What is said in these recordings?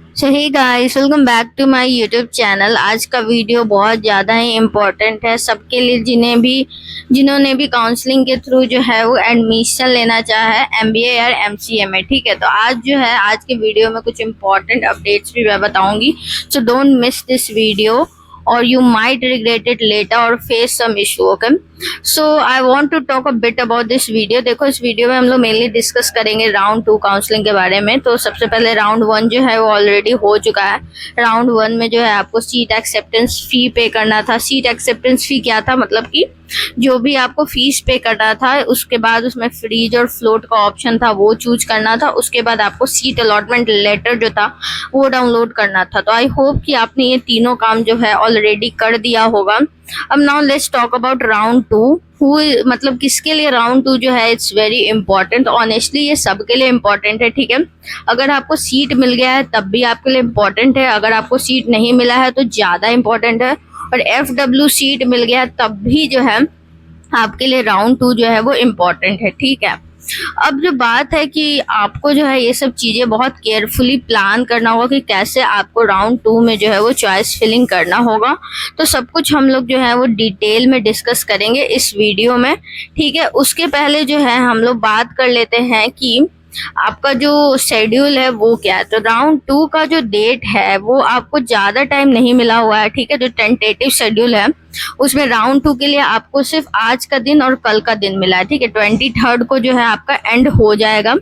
So hey guys, welcome back to my YouTube channel. आज का video बहुत ज़्यादा ही इम्पोर्टेंट है सबके लिए जिन्होंने भी काउंसलिंग के थ्रू जो है वो एडमिशन लेना चाहा है एमबीए या एमसीए में। ठीक है, तो आज के वीडियो में कुछ इम्पोर्टेंट अपडेट्स भी मैं बताऊंगी। So don't miss this video or you might regret it later or face some issue. Okay, so I want to talk a bit about this video। देखो, इस वीडियो में हम लोग मेनली डिस्कस करेंगे round 2 counselling के बारे में। तो सबसे पहले राउंड 1 जो है वो ऑलरेडी हो चुका है। राउंड 1 में जो है आपको सीट एक्सेप्टेंस फी पे करना था। सीट एक्सेप्टेंस फी क्या था, मतलब कि जो भी आपको फीस पे करना था, उसके बाद उसमें फ्रीज और फ्लोट का ऑप्शन था, वो चूज करना था। उसके बाद आपको सीट अलॉटमेंट लेटर जो था वो डाउनलोड करना था। तो आई होप कि आपने ये तीनों काम जो है ऑलरेडी कर दिया होगा। अब now let's talk about round 2। मतलब किसके लिए राउंड 2 जो है इट्स वेरी इंपॉर्टेंट। ऑनेस्टली ये सबके लिए इंपॉर्टेंट है। ठीक है, अगर आपको सीट मिल गया है तब भी आपके लिए इंपॉर्टेंट है, अगर आपको सीट नहीं मिला है तो ज़्यादा इंपॉर्टेंट है, और FW सीट मिल गया तब भी जो है आपके लिए राउंड 2 जो है वो इम्पोर्टेंट है। ठीक है, अब जो बात है कि आपको जो है ये सब चीज़ें बहुत केयरफुली प्लान करना होगा कि कैसे आपको राउंड 2 में जो है वो चॉइस फिलिंग करना होगा। तो सब कुछ हम लोग जो है वो डिटेल में डिस्कस करेंगे इस वीडियो में। ठीक है, उसके पहले जो है हम लोग बात कर लेते हैं कि आपका जो शेड्यूल है वो क्या है। तो राउंड 2 का जो डेट है वो आपको ज़्यादा टाइम नहीं मिला हुआ है। ठीक है, जो टेंटेटिव शेड्यूल है उसमें राउंड 2 के लिए आपको सिर्फ आज का दिन और कल का दिन मिला है। ठीक है, 23 को जो है आपका एंड हो जाएगा।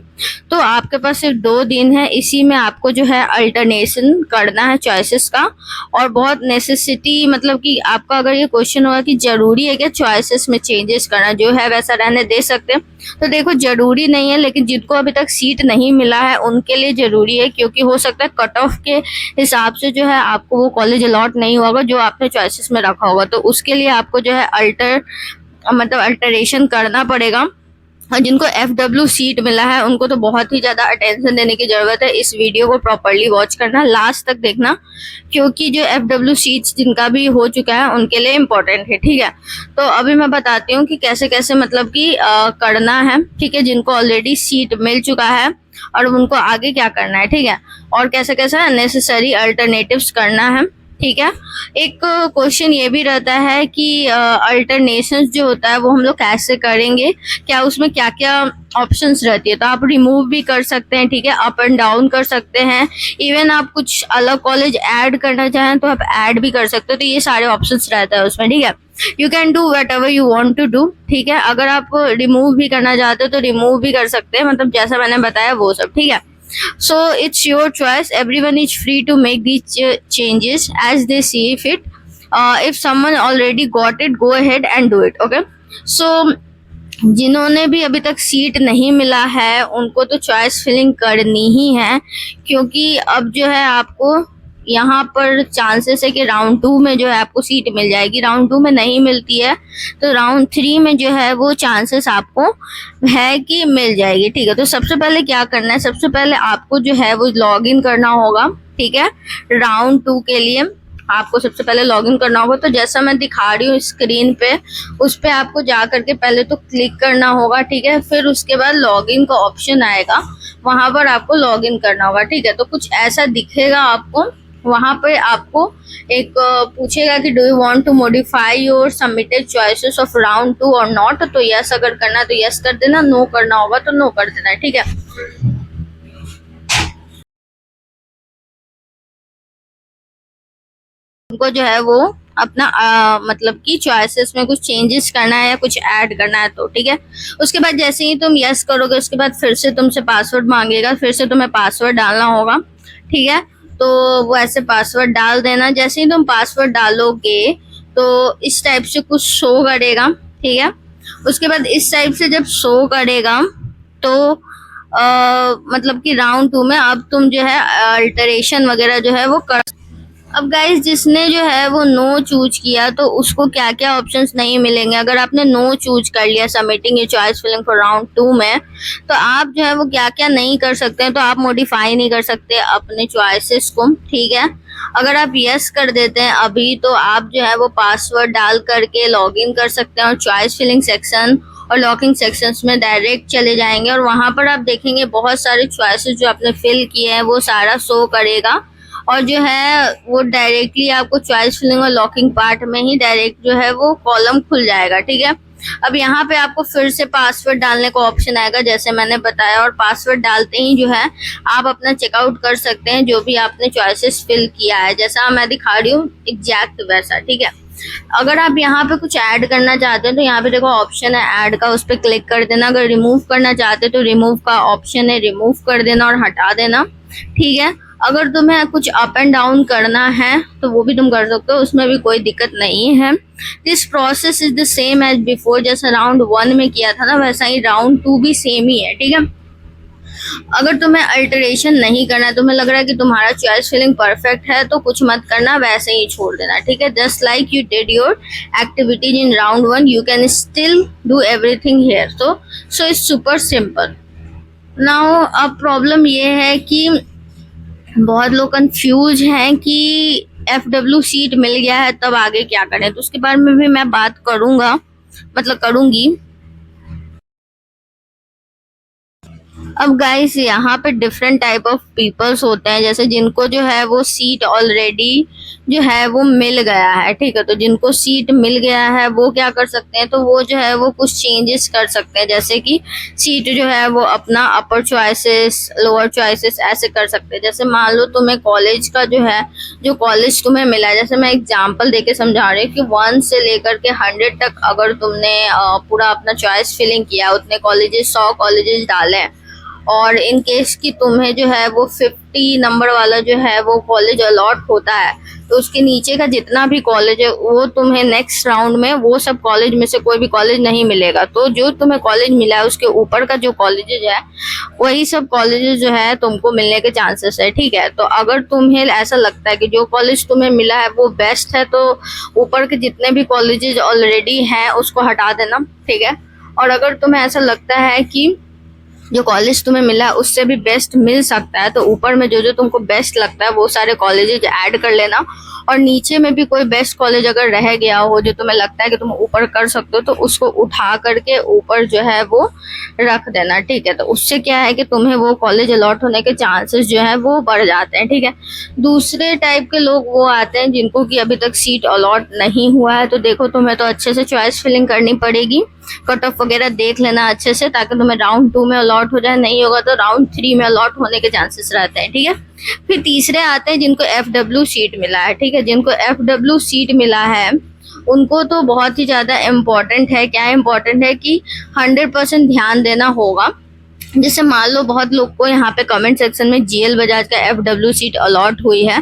तो आपके पास सिर्फ 2 दिन है, इसी में आपको जो है अल्टरनेशन करना है चॉइसेस का। और बहुत नेसेसिटी, मतलब कि आपका अगर ये क्वेश्चन होगा कि जरूरी है क्या चॉइसेस में चेंजेस करना, जो है वैसा रहने दे सकते हैं। तो देखो, जरूरी नहीं है, लेकिन जिनको अभी तक सीट नहीं मिला है उनके लिए जरूरी है, क्योंकि हो सकता है कट ऑफ के हिसाब से जो है आपको वो कॉलेज अलॉट नहीं होगा जो आपने चॉइसेस में रखा होगा। तो उसके लिए आपको जो है अल्टरेशन करना पड़ेगा। और जिनको FW सीट मिला है उनको तो बहुत ही ज़्यादा अटेंशन देने की ज़रूरत है। इस वीडियो को प्रॉपरली वॉच करना, लास्ट तक देखना, क्योंकि जो FW सीट्स जिनका भी हो चुका है उनके लिए इम्पोर्टेंट है। ठीक है, तो अभी मैं बताती हूँ कि कैसे कैसे मतलब कि करना है। ठीक है, जिनको ऑलरेडी सीट मिल चुका है और उनको आगे क्या करना है। ठीक है, और कैसे कैसे नेसेसरी अल्टरनेटिव्स करना है। ठीक है, एक क्वेश्चन ये भी रहता है कि अल्टरनेशंस जो होता है वो हम लोग कैसे करेंगे, क्या उसमें क्या क्या ऑप्शंस रहती है। तो आप रिमूव भी कर सकते हैं। ठीक है, अप एंड डाउन कर सकते हैं, इवन आप कुछ अलग कॉलेज ऐड करना चाहें तो आप ऐड भी कर सकते हो। तो ये सारे ऑप्शंस रहता है उसमें। ठीक है, you can do whatever you want to do. ठीक है, अगर आप रिमूव भी करना चाहते हो तो रिमूव भी कर सकते हैं, मतलब जैसा मैंने बताया वो सब। ठीक है, so it's your choice, everyone is free to make these changes as they see fit। if someone already got it, go ahead and do it। okay, so जिन्होंने भी अभी तक सीट नहीं मिला है उनको तो चॉइस फिलिंग करनी ही है, क्योंकि अब जो है आपको यहाँ पर चांसेस है कि राउंड 2 में जो है आपको सीट मिल जाएगी। राउंड 2 में नहीं मिलती है तो राउंड 3 में जो है वो चांसेस आपको है कि मिल जाएगी। ठीक है, तो सबसे पहले क्या करना है, सबसे पहले आपको जो है वो लॉग इन करना होगा। ठीक है, राउंड 2 के लिए आपको सबसे पहले लॉगिन करना होगा। तो जैसा मैं दिखा रही हूँ स्क्रीन पे, उस पर आपको जा करके पहले तो क्लिक करना होगा। ठीक है, फिर उसके बाद लॉगिन का ऑप्शन आएगा, वहां पर आपको लॉगिन करना होगा। ठीक है, तो कुछ ऐसा दिखेगा आपको। वहां पे आपको एक पूछेगा कि do you want to modify your submitted choices of round 2 और नॉट। तो यस अगर करना है तो यस कर देना, नो करना होगा तो नो कर देना है। ठीक है, उनको जो है वो अपना मतलब कि चॉइसेस में कुछ चेंजेस करना है या कुछ ऐड करना है। तो ठीक है, उसके बाद जैसे ही तुम यस करोगे उसके बाद फिर से तुमसे पासवर्ड मांगेगा, फिर से तुम्हें पासवर्ड डालना होगा। ठीक है, तो वो ऐसे पासवर्ड डाल देना। जैसे ही तुम पासवर्ड डालोगे तो इस टाइप से कुछ शो करेगा। ठीक है, उसके बाद इस टाइप से जब शो करेगा तो मतलब कि राउंड 2 में अब तुम जो है अल्टरेशन वगैरह जो है वो कर। अब गाइस, जिसने जो है वो नो चूज किया तो उसको क्या क्या ऑप्शंस नहीं मिलेंगे। अगर आपने नो चूज कर लिया submitting your choice filling for round 2 में, तो आप जो है वो क्या क्या नहीं कर सकते हैं। तो आप मॉडिफाई नहीं कर सकते अपने चॉइसेस को। ठीक है, अगर आप यस कर देते हैं अभी तो आप जो है वो पासवर्ड डाल करके लॉग इन कर सकते हैं और चॉइस फिलिंग सेक्शन और लॉकिंग सेक्शंस में डायरेक्ट चले जाएंगे और वहां पर आप देखेंगे बहुत सारे चॉइसेस जो आपने फिल किए हैं वो सारा शो करेगा। और जो है वो डायरेक्टली आपको चॉइस फिलिंग और लॉकिंग पार्ट में ही डायरेक्ट जो है वो कॉलम खुल जाएगा, ठीक है। अब यहाँ पे आपको फिर से पासवर्ड डालने का ऑप्शन आएगा जैसे मैंने बताया, और पासवर्ड डालते ही जो है आप अपना चेकआउट कर सकते हैं जो भी आपने चॉइसेस फिल किया है, जैसा मैं दिखा रही हूँ एग्जैक्ट वैसा, ठीक है। अगर आप यहाँ पे कुछ ऐड करना चाहते हैं तो यहाँ पे देखो ऑप्शन है ऐड का, उस पर क्लिक कर देना। अगर रिमूव करना चाहते हैं तो रिमूव का ऑप्शन है, रिमूव कर देना और हटा देना, ठीक है। अगर तुम्हें कुछ अप एंड डाउन करना है तो वो भी तुम कर सकते हो, उसमें भी कोई दिक्कत नहीं है। This process is the same as before, जैसा राउंड 1 में किया था ना वैसा ही राउंड 2 भी सेम ही है, ठीक है। अगर तुम्हें अल्टरेशन नहीं करना है, तुम्हें लग रहा है कि तुम्हारा चॉइस फिलिंग परफेक्ट है तो कुछ मत करना, वैसे ही छोड़ देना, ठीक है। Just like you did your activities in round 1 you can still do everything here. So it's super simple. Now अब प्रॉब्लम ये है कि बहुत लोग कंफ्यूज हैं कि FW सीट मिल गया है तब आगे क्या करें, तो उसके बारे में भी मैं बात करूंगा, मतलब करूंगी। अब गाइस यहाँ पे डिफरेंट टाइप ऑफ पीपल्स होते हैं, जैसे जिनको जो है वो सीट ऑलरेडी जो है वो मिल गया है, ठीक है। तो जिनको सीट मिल गया है वो क्या कर सकते हैं, तो वो जो है वो कुछ चेंजेस कर सकते हैं, जैसे कि सीट जो है वो अपना अपर चॉइसेस लोअर चॉइसेस ऐसे कर सकते हैं। जैसे मान लो तुम्हें कॉलेज का जो है जो कॉलेज तुम्हें मिला है, जैसे मैं एग्जाम्पल देके समझा रही हूँ कि 1 से लेकर के 100 तक अगर तुमने पूरा अपना चॉइस फिलिंग किया, उतने कॉलेजेस 100 कॉलेजेस डाले, और इन केस कि तुम्हें जो है वो 50 नंबर वाला जो है वो कॉलेज अलॉट होता है, तो उसके नीचे का जितना भी कॉलेज है वो तुम्हें नेक्स्ट राउंड में वो सब कॉलेज में से कोई भी कॉलेज नहीं मिलेगा। तो जो तुम्हें कॉलेज मिला है उसके ऊपर का जो कॉलेजेज है वही सब कॉलेजेस जो है तुमको मिलने के चांसेस है, ठीक है। तो अगर तुम्हें ऐसा लगता है कि जो कॉलेज तुम्हें मिला है वो बेस्ट है तो ऊपर के जितने भी कॉलेजेज ऑलरेडी हैं उसको हटा देना, ठीक है। और अगर तुम्हें ऐसा लगता है कि जो कॉलेज तुम्हें मिला है उससे भी बेस्ट मिल सकता है तो ऊपर में जो जो तुमको बेस्ट लगता है वो सारे कॉलेजेज ऐड कर लेना, और नीचे में भी कोई बेस्ट कॉलेज अगर रह गया हो जो तुम्हें लगता है कि तुम ऊपर कर सकते हो तो उसको उठा करके ऊपर जो है वो रख देना, ठीक है। तो उससे क्या है कि तुम्हें वो कॉलेज अलॉट होने के चांसेस जो है वो बढ़ जाते हैं, ठीक है। दूसरे टाइप के लोग वो आते हैं जिनको कि अभी तक सीट अलॉट नहीं हुआ है, तो देखो तुम्हें तो अच्छे से चॉइस फिलिंग करनी पड़ेगी, कट ऑफ वगैरह देख लेना अच्छे से ताकि तुम्हें राउंड 2 में अलॉट हो जाए, नहीं होगा तो राउंड 3 में अलॉट होने के चांसेस रहते हैं, ठीक है। फिर तीसरे आते हैं जिनको FW सीट मिला है, ठीक है। जिनको FW सीट मिला है उनको तो बहुत ही ज्यादा इम्पोर्टेंट है, क्या इम्पोर्टेंट है कि 100% ध्यान देना होगा। जैसे मान लो बहुत लोग को यहाँ पे कमेंट सेक्शन में GL बजाज का FW सीट अलॉट हुई है,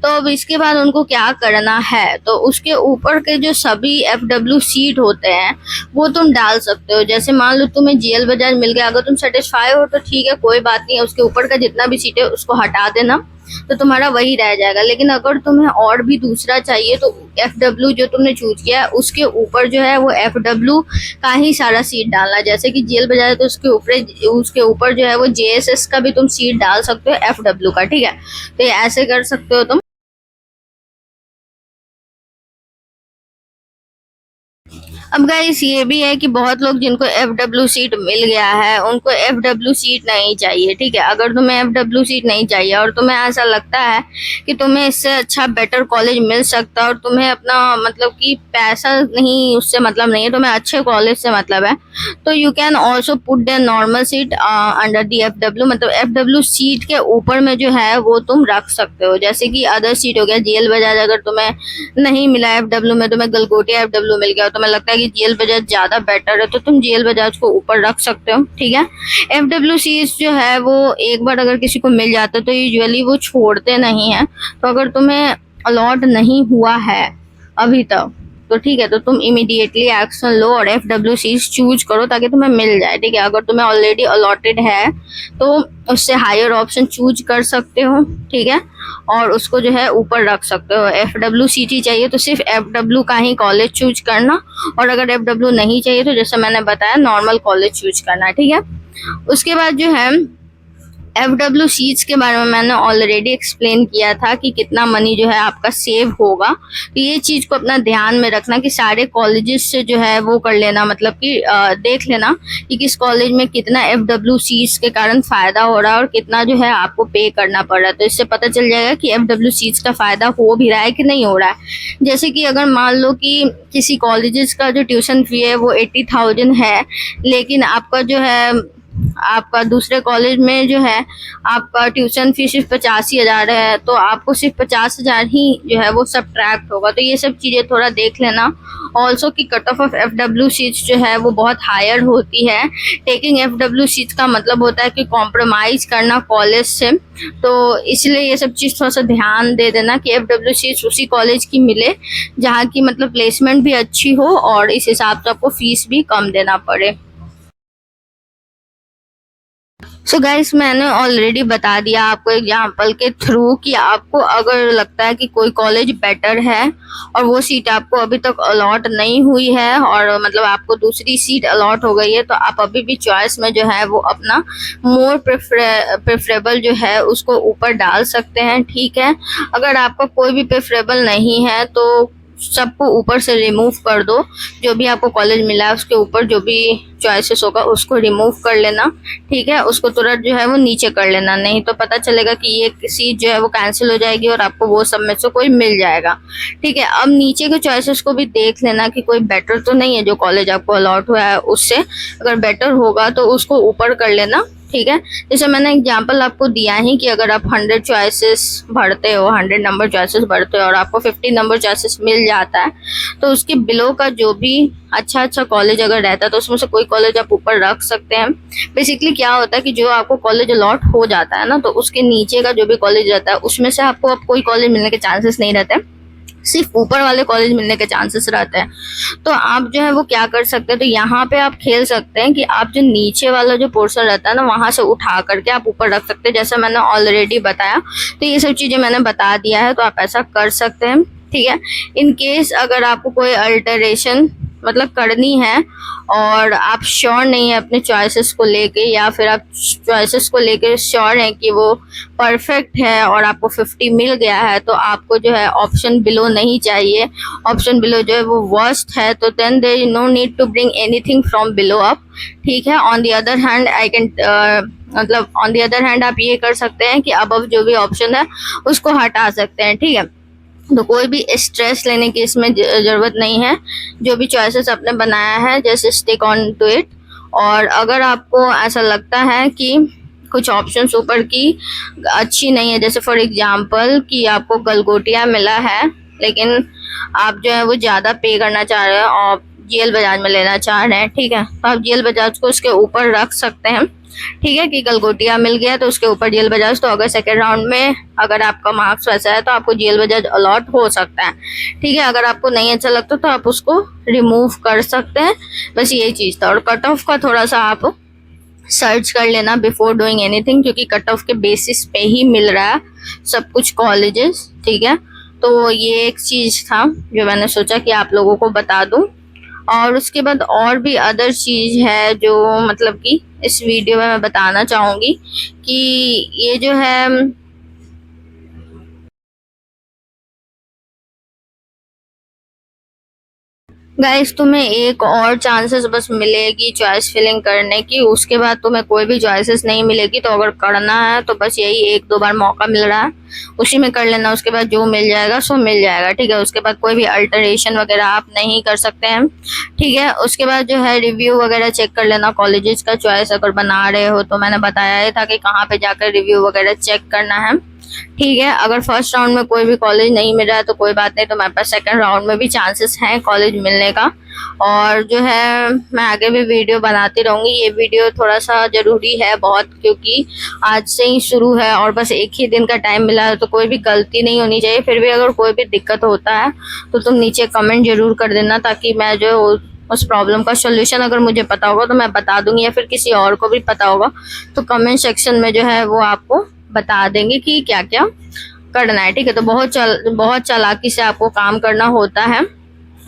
तो अब इसके बाद उनको क्या करना है, तो उसके ऊपर के जो सभी FW सीट होते हैं वो तुम डाल सकते हो। जैसे मान लो तुम्हें GL बजाज मिल गया, अगर तुम सेटिस्फाई हो तो ठीक है कोई बात नहीं है, उसके ऊपर का जितना भी सीट है उसको हटा देना तो तुम्हारा वही रह जाएगा। लेकिन अगर तुम्हें और भी दूसरा चाहिए तो FW जो तुमने चूज किया है उसके ऊपर जो है वो FW का ही सारा सीट डालना, जैसे कि GL बजाज तो उसके ऊपर जो है वो JSS का भी तुम सीट डाल सकते हो FW का, ठीक है। तो ये ऐसे कर सकते हो तुम। अब गाइस ये भी है कि बहुत लोग जिनको FW सीट मिल गया है उनको FW सीट नहीं चाहिए, ठीक है। अगर तुम्हें FW सीट नहीं चाहिए और तुम्हें ऐसा लगता है कि तुम्हें इससे अच्छा बेटर कॉलेज मिल सकता है और तुम्हें अपना मतलब कि पैसा नहीं उससे मतलब नहीं है, तुम्हें अच्छे कॉलेज से मतलब है, तो you can also put the normal seat under the FW, मतलब FW सीट के ऊपर में जो है वो तुम रख सकते हो। जैसे कि अदर सीट हो गया GL बजाज, अगर तुम्हें नहीं मिला FW में, तुम्हें गलगोटिया FW मिल गया और तुम्हें लगता है कि GL बजाज ज्यादा बेटर है तो तुम GL बजाज को ऊपर रख सकते हो, ठीक है। FW सीट जो है वो एक बार अगर किसी को मिल जाता है तो यूजुअली वो छोड़ते नहीं है, तो अगर तुम्हें अलॉट नहीं हुआ है अभी तक तो ठीक है, तो तुम इमीडिएटली एक्शन लो और FW सीट चूज करो ताकि तुम्हें मिल जाए, ठीक है। अगर तुम्हें ऑलरेडी अलॉटेड है तो उससे हायर ऑप्शन चूज कर सकते हो, ठीक है, और उसको जो है ऊपर रख सकते हो। FW सीट ही चाहिए तो सिर्फ FW का ही कॉलेज चूज करना, और अगर FW नहीं चाहिए तो जैसे मैंने बताया नॉर्मल कॉलेज चूज करना, ठीक है। उसके बाद जो है FWCs के बारे में मैंने ऑलरेडी एक्सप्लेन किया था कि कितना मनी जो है आपका सेव होगा। तो ये चीज़ को अपना ध्यान में रखना कि सारे कॉलेजेस से जो है वो कर लेना, मतलब कि देख लेना कि किस कॉलेज में कितना FWCs के कारण फ़ायदा हो रहा है और कितना जो है आपको पे करना पड़ रहा है। तो इससे पता चल जाएगा कि FWCs का फ़ायदा हो भी रहा है कि नहीं हो रहा है। जैसे कि अगर मान लो कि किसी कॉलेजेस का जो ट्यूशन फ़ी है वो 80,000 है, लेकिन आपका जो है आपका दूसरे कॉलेज में जो है आपका ट्यूशन फीस सिर्फ 85,000 है, तो आपको सिर्फ 50,000 ही जो है वो सब्ट्रैक्ट होगा। तो ये सब चीज़ें थोड़ा देख लेना। ऑल्सो कि कट ऑफ FWCs जो है वो बहुत हायर होती है। टेकिंग FWCs का मतलब होता है कि कॉम्प्रोमाइज़ करना कॉलेज से, तो इसलिए ये सब चीज़ थोड़ा सा ध्यान दे देना कि FWCs उसी कॉलेज की मिले जहाँ की मतलब प्लेसमेंट भी अच्छी हो और इस हिसाब से आपको फीस भी कम देना पड़े। सो गाइस, मैंने ऑलरेडी बता दिया आपको एग्जाम्पल के थ्रू कि आपको अगर लगता है कि कोई कॉलेज बेटर है और वो सीट आपको अभी तक अलॉट नहीं हुई है और मतलब आपको दूसरी सीट अलॉट हो गई है, तो आप अभी भी चॉइस में जो है वो अपना मोर प्रेफरेबल जो है उसको ऊपर डाल सकते हैं। ठीक है, अगर आपका कोई भी प्रेफरेबल नहीं है तो सबको ऊपर से रिमूव कर दो। जो भी आपको कॉलेज मिला है उसके ऊपर जो भी चॉइसेस होगा उसको रिमूव कर लेना। ठीक है, उसको तुरंत जो है वो नीचे कर लेना, नहीं तो पता चलेगा कि ये सीट जो है वो कैंसिल हो जाएगी और आपको वो सब में से कोई मिल जाएगा। ठीक है, अब नीचे के चॉइसेस को भी देख लेना कि कोई बेटर तो नहीं है जो कॉलेज आपको अलॉट हुआ है उससे। अगर बेटर होगा तो उसको ऊपर कर लेना। ठीक है, जैसे मैंने एग्जांपल आपको दिया ही कि अगर आप 100 चॉइसेस भरते हो, 100 नंबर चॉइसेस भरते हो और आपको 50 नंबर चॉइसेस मिल जाता है, तो उसके बिलो का जो भी अच्छा कॉलेज अगर रहता है तो उसमें से कोई कॉलेज आप ऊपर रख सकते हैं। बेसिकली क्या होता है कि जो आपको कॉलेज अलॉट हो जाता है ना, तो उसके नीचे का जो भी कॉलेज रहता है उसमें से आपको अब कोई कॉलेज मिलने के चांसेस नहीं रहते, सिर्फ ऊपर वाले कॉलेज मिलने के चांसेस रहते हैं। तो आप जो है वो क्या कर सकते हैं, तो यहाँ पे आप खेल सकते हैं कि आप जो नीचे वाला जो पोर्शन रहता है ना वहां से उठा करके आप ऊपर रख सकते हैं, जैसा मैंने ऑलरेडी बताया। तो ये सब चीजें मैंने बता दिया है, तो आप ऐसा कर सकते हैं। ठीक है, इन केस अगर आपको कोई अल्टरेशन मतलब करनी है और आप श्योर नहीं है अपने चॉइसेस को लेके, या फिर आप चॉइसेस को लेके श्योर हैं कि वो परफेक्ट है और आपको 50 मिल गया है, तो आपको जो है ऑप्शन बिलो नहीं चाहिए। ऑप्शन बिलो जो है वो वर्स्ट है, तो then there is no need to bring anything from below up. ठीक है, on the other hand I can मतलब ऑन द अदर हैंड आप ये कर सकते हैं कि अब जो भी ऑप्शन है उसको हटा सकते हैं। ठीक है, तो कोई भी स्ट्रेस लेने की इसमें ज़रूरत नहीं है। जो भी चॉइसेस आपने बनाया है just stick on to it. और अगर आपको ऐसा लगता है कि कुछ ऑप्शंस ऊपर की अच्छी नहीं है, जैसे फॉर एग्जांपल कि आपको गलगोटिया मिला है लेकिन आप जो है वो ज़्यादा पे करना चाह रहे हैं और GL बजाज में लेना चाह रहे हैं, ठीक है, तो आप GL बजाज को उसके ऊपर रख सकते हैं। ठीक है, कि गलगोटिया मिल गया तो उसके ऊपर GL बजाज, तो अगर सेकेंड राउंड में अगर आपका मार्क्स वैसा है तो आपको GL बजाज अलॉट हो सकता है। ठीक है, अगर आपको नहीं अच्छा लगता तो आप उसको रिमूव कर सकते हैं। बस यही चीज़ था। और कट ऑफ का थोड़ा सा आप सर्च कर लेना बिफोर डूइंग एनीथिंग, क्योंकि कट ऑफ के बेसिस पे ही मिल रहा है सब कुछ कॉलेजेस। ठीक है, तो ये एक चीज़ था जो मैंने सोचा कि आप लोगों को बता दूं। और उसके बाद और भी अदर चीज़ है जो मतलब कि इस वीडियो में मैं बताना चाहूँगी कि ये जो है गाइस, तुम्हें एक और चांसेस बस मिलेगी चॉइस फिलिंग करने की, उसके बाद तुम्हें कोई भी चॉइसेस नहीं मिलेगी। तो अगर करना है तो बस यही एक दो बार मौका मिल रहा है, उसी में कर लेना। उसके बाद जो मिल जाएगा सो मिल जाएगा। ठीक है, उसके बाद कोई भी अल्टरेशन वगैरह आप नहीं कर सकते हैं। ठीक है, उसके बाद जो है रिव्यू वगैरह चेक कर लेना कॉलेजेस का। चॉइस अगर बना रहे हो तो मैंने बताया ही था कि कहाँ पे जाकर रिव्यू वगैरह चेक करना है। ठीक है, अगर फर्स्ट राउंड में कोई भी कॉलेज नहीं मिल रहा है तो कोई बात नहीं, तो हमारे पास सेकंड राउंड में भी चांसेस हैं कॉलेज मिलने का। और जो है मैं आगे भी वीडियो बनाती रहूँगी। ये वीडियो थोड़ा सा ज़रूरी है बहुत, क्योंकि आज से ही शुरू है और बस एक ही दिन का टाइम मिला है, तो कोई भी गलती नहीं होनी चाहिए। फिर भी अगर कोई भी दिक्कत होता है तो तुम नीचे कमेंट जरूर कर देना, ताकि मैं जो उस प्रॉब्लम का सोल्यूशन अगर मुझे पता होगा तो मैं बता दूंगी, या फिर किसी और को भी पता होगा तो कमेंट सेक्शन में जो है वो आपको बता देंगे कि क्या क्या करना है। ठीक है, तो बहुत चालाकी से आपको काम करना होता है।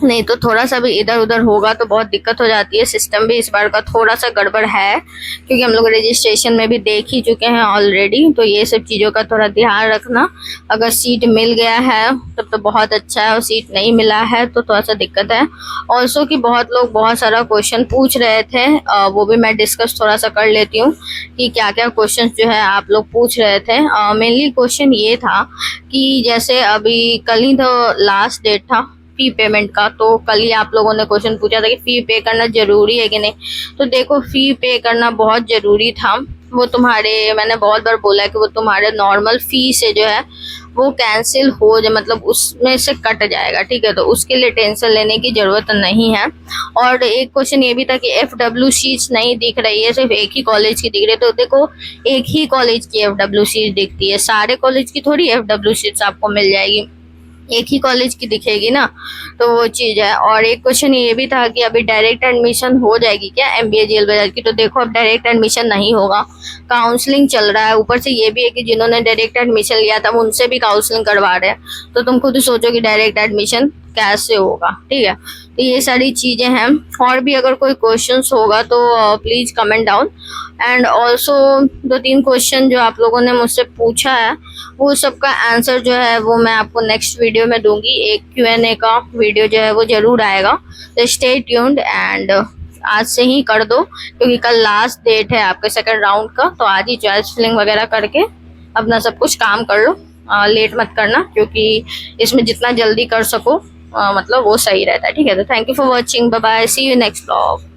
नहीं तो थोड़ा सा भी इधर उधर होगा तो बहुत दिक्कत हो जाती है। सिस्टम भी इस बार का थोड़ा सा गड़बड़ है, क्योंकि हम लोग रजिस्ट्रेशन में भी देख ही चुके हैं ऑलरेडी। तो ये सब चीज़ों का थोड़ा ध्यान रखना। अगर सीट मिल गया है तब तो बहुत अच्छा है, और सीट नहीं मिला है तो थोड़ा सा दिक्कत है। ऑल्सो कि बहुत लोग बहुत सारा क्वेश्चन पूछ रहे थे, वो भी मैं डिस्कस थोड़ा सा कर लेती हूँ कि क्या क्या क्वेश्चन जो है आप लोग पूछ रहे थे। मेनली क्वेश्चन ये था कि जैसे अभी कल ही तो लास्ट डेट था फी पेमेंट का, तो कल ही आप लोगों ने क्वेश्चन पूछा था कि फी पे करना जरूरी है कि नहीं। तो देखो, फी पे करना बहुत जरूरी था। वो तुम्हारे, मैंने बहुत बार बोला है कि वो तुम्हारे नॉर्मल फी से जो है वो कैंसिल हो जाए, मतलब उसमें से कट जाएगा, ठीक है। तो उसके लिए टेंशन लेने की जरूरत नहीं है। और एक क्वेश्चन ये भी था कि FW शीट्स नहीं दिख रही है, सिर्फ एक ही कॉलेज की दिख रही है। तो देखो, एक ही कॉलेज की FW शीट दिखती है, सारे कॉलेज की थोड़ी FW शीट्स आपको मिल जाएगी, एक ही कॉलेज की दिखेगी ना। तो वो चीज है। और एक क्वेश्चन ये भी था कि अभी डायरेक्ट एडमिशन हो जाएगी क्या MBA जेल बाजार की। तो देखो, अब डायरेक्ट एडमिशन नहीं होगा, काउंसलिंग चल रहा है। ऊपर से ये भी है कि जिन्होंने डायरेक्ट एडमिशन लिया था उनसे भी काउंसलिंग करवा रहे हैं। तो तुम खुद सोचो कि डायरेक्ट एडमिशन कैसे होगा, ठीक है। तो ये सारी चीजें हैं। और भी अगर कोई क्वेश्चंस होगा तो please comment down. And also 2-3 question जो आप लोगों ने मुझसे पूछा है वो सबका आंसर जो है वो मैं आपको नेक्स्ट वीडियो में दूंगी। एक Q&A का वीडियो जो है वो जरूर आएगा, तो स्टे ट्यून्ड। एंड आज से ही कर दो, क्योंकि कल लास्ट डेट है आपके सेकंड राउंड का। तो आज ही चॉइस फिलिंग वगैरह करके अपना सब कुछ काम कर लो, लेट मत करना, क्योंकि इसमें जितना जल्दी कर सको मतलब वो सही रहता है, ठीक है। तो thank you for watching, bye bye, see you next vlog.